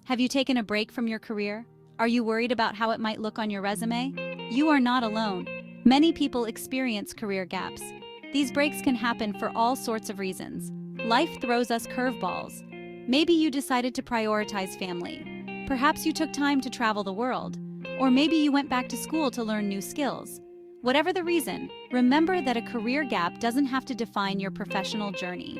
Have you taken a break from your career? Are you worried about how it might look on your resume? You are not alone. Many people experience career gaps. These breaks can happen for all sorts of reasons. Life throws us curveballs. Maybe you decided to prioritize family. Perhaps you took time to travel the world. Or maybe you went back to school to learn new skills. Whatever the reason, remember that a career gap doesn't have to define your professional journey.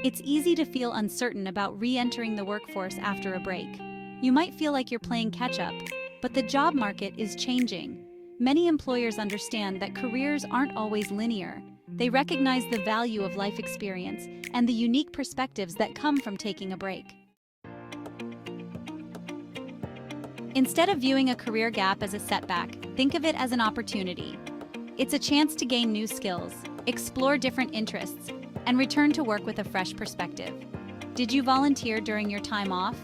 It's easy to feel uncertain about re-entering the workforce after a break. You might feel like you're playing catch-up, but the job market is changing. Many employers understand that careers aren't always linear. They recognize the value of life experience and the unique perspectives that come from taking a break. Instead of viewing a career gap as a setback, think of it as an opportunity. It's a chance to gain new skills, explore different interests, and return to work with a fresh perspective. Did you volunteer during your time off?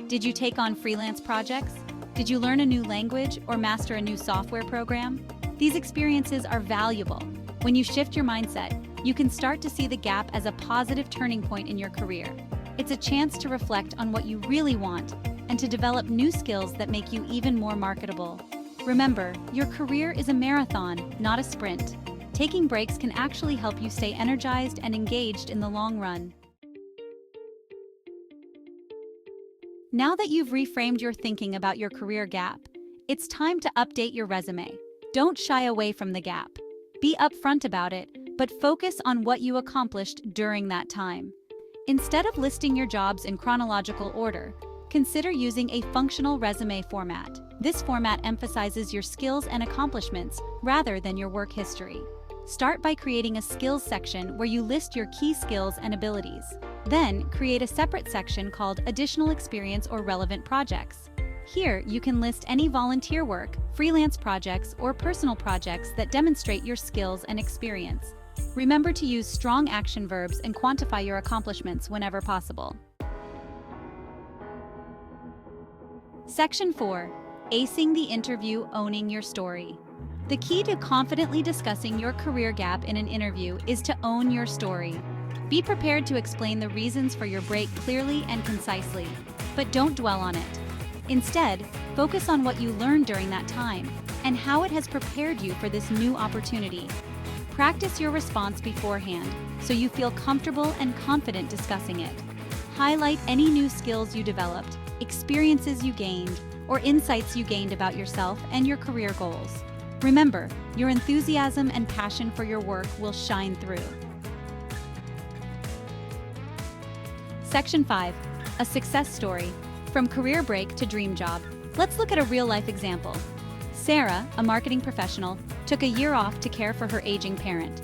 Did you take on freelance projects? Did you learn a new language or master a new software program? These experiences are valuable. When you shift your mindset, you can start to see the gap as a positive turning point in your career. It's a chance to reflect on what you really want and to develop new skills that make you even more marketable. Remember, your career is a marathon, not a sprint. Taking breaks can actually help you stay energized and engaged in the long run. Now that you've reframed your thinking about your career gap, it's time to update your resume. Don't shy away from the gap. Be upfront about it, but focus on what you accomplished during that time. Instead of listing your jobs in chronological order, consider using a functional resume format. This format emphasizes your skills and accomplishments rather than your work history. Start by creating a skills section where you list your key skills and abilities. Then, create a separate section called Additional Experience or Relevant Projects. Here, you can list any volunteer work, freelance projects, or personal projects that demonstrate your skills and experience. Remember to use strong action verbs and quantify your accomplishments whenever possible. Section 4. Acing the interview, owning your story. The key to confidently discussing your career gap in an interview is to own your story. Be prepared to explain the reasons for your break clearly and concisely, but don't dwell on it. Instead, focus on what you learned during that time and how it has prepared you for this new opportunity. Practice your response beforehand so you feel comfortable and confident discussing it. Highlight any new skills you developed, experiences you gained, or insights you gained about yourself and your career goals. Remember, your enthusiasm and passion for your work will shine through. Section 5. A success story. From career break to dream job. Let's look at a real-life example. Sarah, a marketing professional, took a year off to care for her aging parent.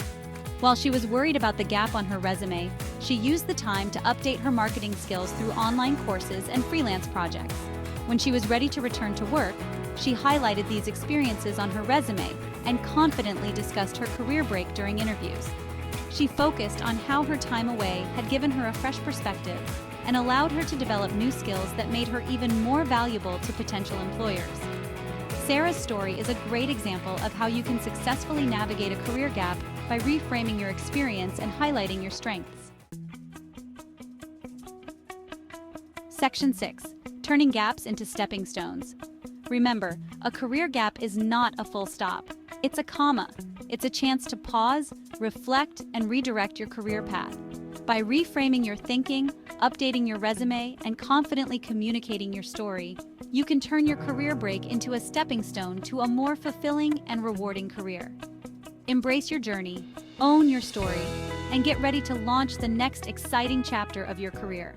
While she was worried about the gap on her resume, she used the time to update her marketing skills through online courses and freelance projects. When she was ready to return to work, she highlighted these experiences on her resume and confidently discussed her career break during interviews. She focused on how her time away had given her a fresh perspective and allowed her to develop new skills that made her even more valuable to potential employers. Sarah's story is a great example of how you can successfully navigate a career gap by reframing your experience and highlighting your strengths. Section 6. Turning gaps into stepping stones. Remember, a career gap is not a full stop. It's a comma. It's a chance to pause, reflect, and redirect your career path. By reframing your thinking, updating your resume, and confidently communicating your story, you can turn your career break into a stepping stone to a more fulfilling and rewarding career. Embrace your journey, own your story, and get ready to launch the next exciting chapter of your career.